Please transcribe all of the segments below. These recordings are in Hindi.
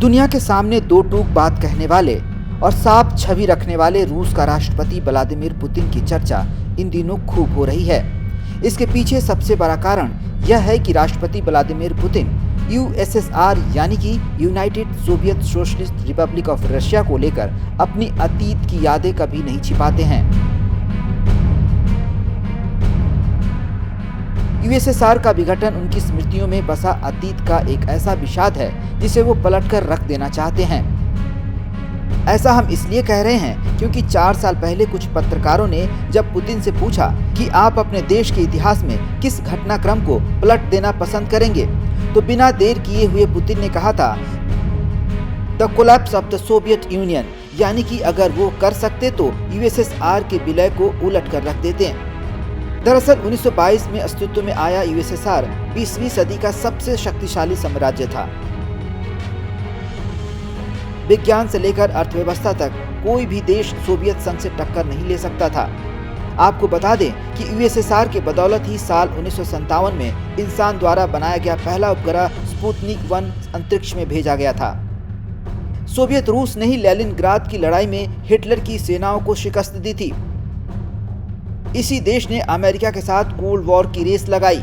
दुनिया के सामने दो टूक बात कहने वाले और साफ छवि रखने वाले रूस का राष्ट्रपति व्लादिमीर पुतिन की चर्चा इन दिनों खूब हो रही है। इसके पीछे सबसे बड़ा कारण यह है कि राष्ट्रपति व्लादिमीर पुतिन यूएसएसआर यानी कि United Soviet socialist Republic of Russia को लेकर अपनी अतीत की यादें कभी नहीं छिपाते हैं। यूएसएसआर का विघटन उनकी स्मृतियों में बसा अतीत का एक ऐसा विषाद है जिसे वो पलटकर रख देना चाहते हैं। ऐसा हम इसलिए कह रहे हैं क्योंकि 4 साल पहले कुछ पत्रकारों ने जब पुतिन से पूछा कि आप अपने देश के इतिहास में किस घटनाक्रम को पलट देना पसंद करेंगे, तो बिना देर किए हुए पुतिन ने कहा था the collapse of the Soviet union, यानी कि अगर वो कर सकते तो यूएसएसआर के विलय को उलट कर रख देते हैं। दरअसल 1922 में अस्तित्व में आया यूएसएसआर 20वीं सदी का सबसे शक्तिशाली साम्राज्य था। विज्ञान से लेकर अर्थव्यवस्था तक कोई भी देश सोवियत संघ से टक्कर नहीं ले सकता था। आपको बता दें कि यूएसएसआर के बदौलत ही साल 1957 में इंसान द्वारा बनाया गया पहला उपग्रह स्पुतनिक 1 अंतरिक्ष में भेजा गया था। सोवियत रूस ने ही लेनिनग्राद की लड़ाई में हिटलर की सेनाओं को शिकस्त दी थी। इसी देश ने अमेरिका के साथ कोल्ड वॉर की रेस लगाई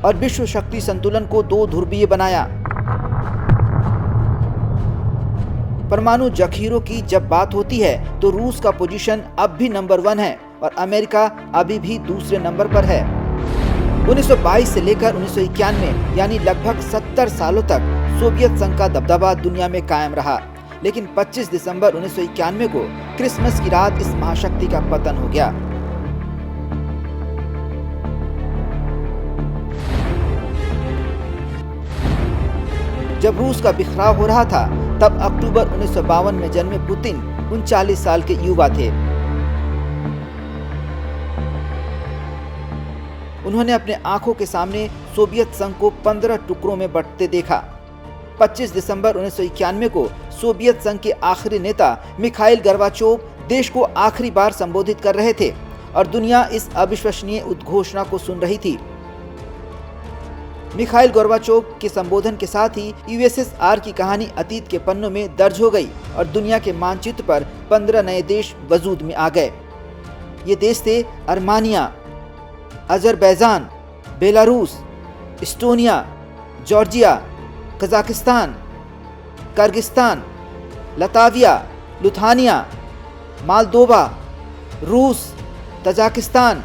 और विश्व शक्ति संतुलन को 2 ध्रुवीय बनाया। परमाणु जखीरों की जब बात होती है तो रूस का पोजीशन अब भी नंबर 1 है और अमेरिका अभी भी दूसरे नंबर पर है। 1922 से लेकर 1991 यानी लगभग 70 सालों तक सोवियत संघ का दबदबा दुनिया में कायम रहा, लेकिन 25 दिसंबर 1991 को क्रिसमस की रात इस महाशक्ति का पतन हो गया। जब रूस का बिखराव हो रहा था तब अक्टूबर 1952 में जन्मे पुतिन 39 साल के युवा थे। उन्होंने अपने आंखों के सामने सोवियत संघ को 15 टुकड़ों में बंटते देखा। 25 दिसंबर 1991 को सोवियत संघ के आखिरी नेता मिखाइल गोर्बाचोव देश को आखिरी बार संबोधित कर रहे थे और दुनिया इस अविश्वसनीय उद्घोषणा को सुन रही थी। मिखाइल गोर्बाचोव के संबोधन के साथ ही यूएसएसआर की कहानी अतीत के पन्नों में दर्ज हो गई और दुनिया के मानचित्र पर 15 नए देश वजूद में आ गए। ये देश थे Armenia, Azerbaijan, Belarus, Estonia, Georgia, Kazakhstan, Kyrgyzstan, Latvia, Lithuania, Moldova, रूस, तजाकिस्तान,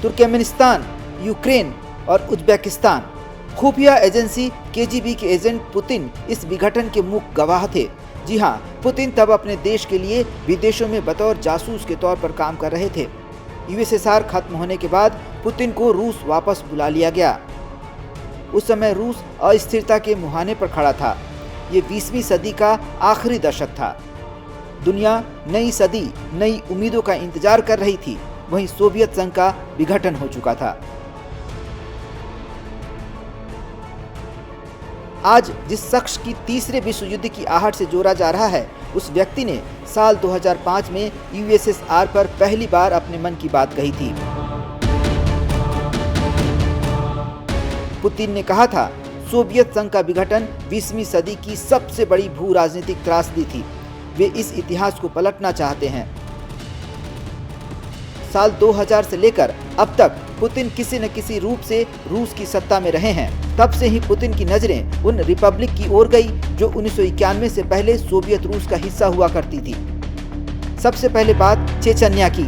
तुर्कमेनिस्तान, यूक्रेन और उज्बेकिस्तान। खुफिया एजेंसी केजीबी के एजेंट पुतिन इस विघटन के मुख्य गवाह थे। जी हाँ, पुतिन तब अपने देश के लिए विदेशों में बतौर जासूस के तौर पर काम कर रहे थे। यूएसएसआर खत्म होने के बाद पुतिन को रूस वापस बुला लिया गया। उस समय रूस अस्थिरता के मुहाने पर खड़ा था। ये 20वीं सदी का आखिरी दशक था। दुनिया नई सदी, नई उम्मीदों का इंतजार कर रही थी। वहीं सोवियत संघ का विघटन हो चुका था। आज जिस शख्स की तीसरे विश्व युद्ध की आहट से जोड़ा जा रहा है, उस व्यक्ति ने साल 2005 में यूएसएसआर पर पहली बार अपने मन की बात कही थी। पुतिन ने कहा था, सोवियत संघ का विघटन 20वीं सदी की सबसे बड़ी भू राजनीतिक त्रासदी थी। वे इस इतिहास को पलटना चाहते हैं। साल 2000 से लेकर अब तक पुतिन किसी न किसी रूप से रूस की सत्ता में रहे हैं। तब से ही पुतिन की नजरें उन रिपब्लिक की ओर गई जो 1991 से पहले सोवियत रूस का हिस्सा हुआ करती थी। सबसे पहले बात चेचन्या की।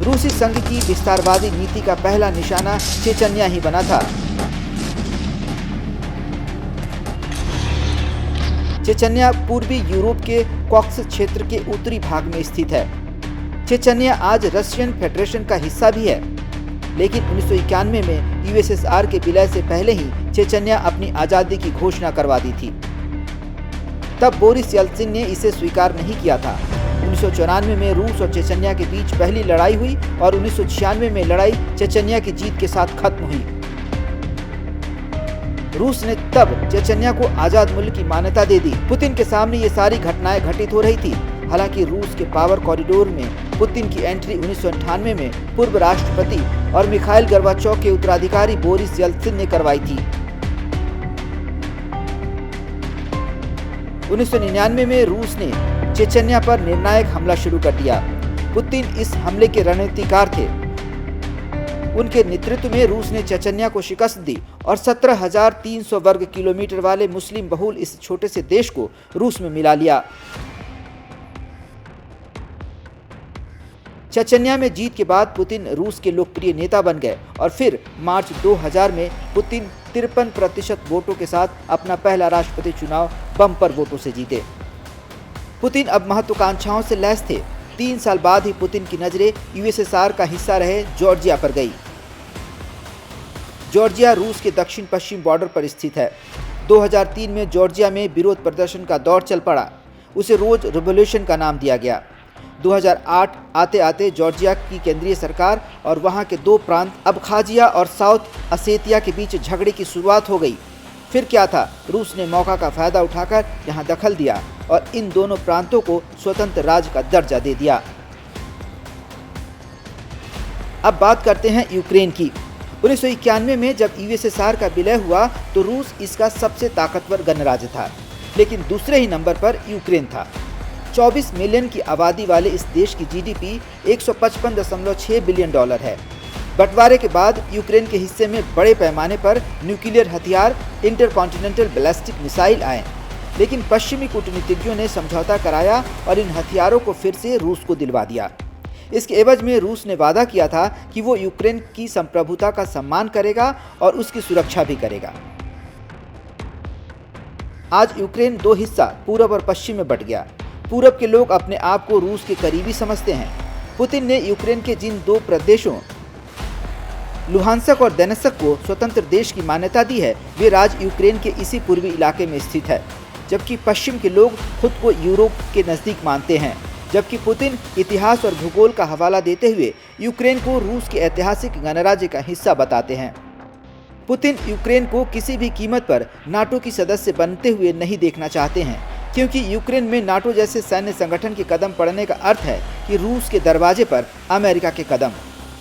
रूसी संघ की विस्तारवादी नीति का पहला निशाना चेचन्या ही बना था। चेचन्या पूर्वी यूरोप के कॉक्सस क्षेत्र के उत्तरी भाग में स्थित है। चेचन्या आज रशियन फेडरेशन का हिस्सा भी है, लेकिन 1991 में यूएसएसआर के विलय से पहले ही चेचन्या अपनी आज़ादी की घोषणा करवा दी थी। तब बोरिस येल्त्सिन ने इसे स्वीकार नहीं किया था। 1994 में रूस और चेचन्या के बीच पहली लड़ाई हुई और 1996 में लड़ाई चेचन्या की जीत के साथ खत्म हुई। रूस ने तब चेचन्या को आजाद मुल्क की मान्यता दे दी। पुतिन के सामने ये सारी घटनाएं घटित हो रही थी। हालांकि रूस के पावर कॉरिडोर में पुतिन की एंट्री 1998 में पूर्व राष्ट्रपति और मिखाइल गोर्बाचोव के उत्तराधिकारी बोरिस येल्त्सिन ने करवाई थी। 1999 में रूस ने चेचन्या पर निर्णायक हमला शुरू कर दिया। पुतिन इस हमले के रणनीतिकार थे। उनके नेतृत्व में रूस ने चेचन्या को शिकस्त दी और 17,300 वर्ग किलोमीटर वाले मुस्लिम बहुल इस छोटे से देश को रूस में मिला लिया। चेचन्या में जीत के बाद पुतिन रूस के लोकप्रिय नेता बन गए और फिर मार्च 2000 में पुतिन 53% वोटों के साथ अपना पहला राष्ट्रपति चुनाव बम्पर वोटों से जीते। पुतिन अब महत्वाकांक्षाओं से लैस थे। 3 साल बाद ही पुतिन की नजरें यूएसएसआर का हिस्सा रहे जॉर्जिया पर गई। जॉर्जिया रूस के दक्षिण पश्चिम बॉर्डर पर स्थित है। 2003 में जॉर्जिया में विरोध प्रदर्शन का दौर चल पड़ा। उसे रोज रिवॉल्यूशन का नाम दिया गया। 2008 आते आते जॉर्जिया की केंद्रीय सरकार और वहां के 2 प्रांत अबखाजिया और साउथ ओसेतिया के बीच झगड़े की शुरुआत हो गई। फिर क्या था, रूस ने मौका का फायदा उठाकर यहां दखल दिया और इन दोनों प्रांतों को स्वतंत्र राज्य का दर्जा दे दिया। अब बात करते हैं यूक्रेन की। 1991 में जब यूएसएसआर का विलय हुआ तो रूस इसका सबसे ताकतवर गणराज्य था, लेकिन दूसरे ही नंबर पर यूक्रेन था। 24 मिलियन की आबादी वाले इस देश की जीडीपी $155.6 बिलियन है। बंटवारे के बाद यूक्रेन के हिस्से में बड़े पैमाने पर न्यूक्लियर हथियार, इंटरकॉन्टिनेंटल बैलिस्टिक मिसाइल आए, लेकिन पश्चिमी कूटनीतिज्ञों ने समझौता कराया और इन हथियारों को फिर से रूस को दिलवा दिया। इसके एवज में रूस ने वादा किया था कि वो यूक्रेन की संप्रभुता का सम्मान करेगा और उसकी सुरक्षा भी करेगा। आज यूक्रेन 2 हिस्सा पूरब और पश्चिम में बंट गया। पूरब के लोग अपने आप को रूस के करीबी समझते हैं। पुतिन ने यूक्रेन के जिन 2 प्रदेशों लुहांसक और दोनेत्स्क को स्वतंत्र देश की मान्यता दी है, वे राज्य यूक्रेन के इसी पूर्वी इलाके में स्थित है, जबकि पश्चिम के लोग खुद को यूरोप के नज़दीक मानते हैं। जबकि पुतिन इतिहास और भूगोल का हवाला देते हुए यूक्रेन को रूस के ऐतिहासिक गणराज्य का हिस्सा बताते हैं। पुतिन यूक्रेन को किसी भी कीमत पर नाटो की सदस्य बनते हुए नहीं देखना चाहते हैं, क्योंकि यूक्रेन में नाटो जैसे सैन्य संगठन के कदम पड़ने का अर्थ है कि रूस के दरवाजे पर अमेरिका के कदम।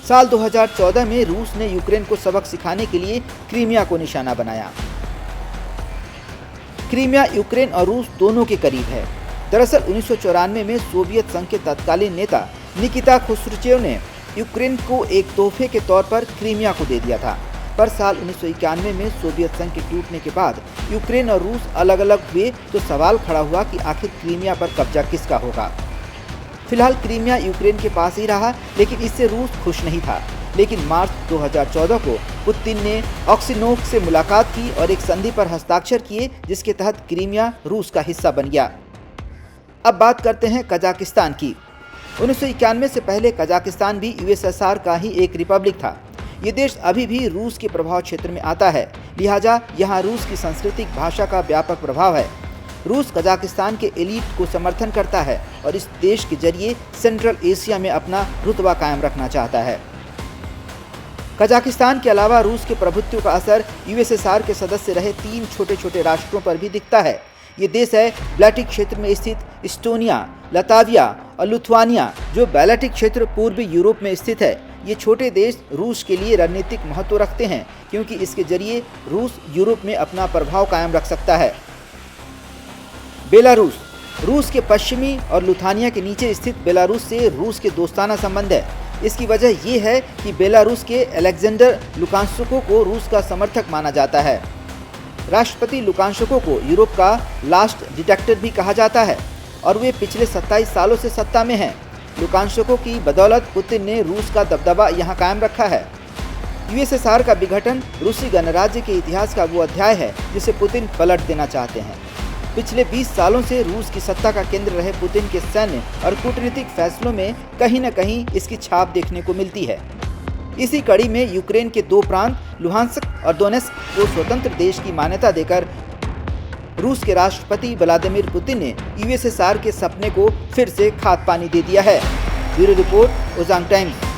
साल 2014 में रूस ने यूक्रेन को सबक सिखाने के लिए क्रीमिया को निशाना बनाया। क्रीमिया यूक्रेन और रूस दोनों के करीब है। दरअसल 1994 में सोवियत संघ के तत्कालीन नेता निकिता खुस्रुचेव ने यूक्रेन को एक तोहफे के तौर पर क्रीमिया को दे दिया था, पर साल 1991 में सोवियत संघ के टूटने के बाद यूक्रेन और रूस अलग अलग हुए तो सवाल खड़ा हुआ कि आखिर क्रीमिया पर कब्जा किसका होगा। फिलहाल क्रीमिया यूक्रेन के पास ही रहा, लेकिन इससे रूस खुश नहीं था। लेकिन मार्च 2014 को पुतिन ने ऑक्सिनोव से मुलाकात की और एक संधि पर हस्ताक्षर किए, जिसके तहत क्रीमिया रूस का हिस्सा बन गया। अब बात करते हैं कजाकिस्तान की। 1991 से पहले कजाकिस्तान भी यूएसएसआर का ही एक रिपब्लिक था। ये देश अभी भी रूस के प्रभाव क्षेत्र में आता है, लिहाजा यहाँ रूस की सांस्कृतिक भाषा का व्यापक प्रभाव है। रूस कजाकिस्तान के एलीट को समर्थन करता है और इस देश के जरिए सेंट्रल एशिया में अपना रुतबा कायम रखना चाहता है। कजाकिस्तान के अलावा रूस के प्रभुत्व का असर यूएसएसआर के सदस्य रहे 3 छोटे छोटे राष्ट्रों पर भी दिखता है। ये देश है बैल्टिक क्षेत्र में स्थित इस्टोनिया, लताविया और लिथुआनिया, जो बैल्टिक क्षेत्र पूर्वी यूरोप में स्थित है। ये छोटे देश रूस के लिए रणनीतिक महत्व रखते हैं, क्योंकि इसके जरिए रूस यूरोप में अपना प्रभाव कायम रख सकता है। बेलारूस रूस के पश्चिमी और लिथुआनिया के नीचे स्थित बेलारूस से रूस के दोस्ताना संबंध है। इसकी वजह ये है कि बेलारूस के अलेक्जेंडर लुकाशेंको को रूस का समर्थक माना जाता है। राष्ट्रपति लुकाशेंको को यूरोप का लास्ट डिक्टेटर भी कहा जाता है और वे पिछले 27 सालों से सत्ता में हैं। लुकाशेंको की बदौलत पुतिन ने रूस का दबदबा यहाँ कायम रखा है। यूएसएसआर का विघटन रूसी गणराज्य के इतिहास का वो अध्याय है जिसे पुतिन पलट देना चाहते हैं। पिछले 20 सालों से रूस की सत्ता का केंद्र रहे पुतिन के सैन्य और कूटनीतिक फैसलों में कहीं न कहीं इसकी छाप देखने को मिलती है। इसी कड़ी में यूक्रेन के 2 प्रांत लुहांस्क और दोनेत्स्क को स्वतंत्र देश की मान्यता देकर रूस के राष्ट्रपति व्लादिमीर पुतिन ने यूएसएसआर के सपने को फिर से खाद पानी दे दिया है। ब्यूरो रिपोर्ट, ओजांग टाइम्स।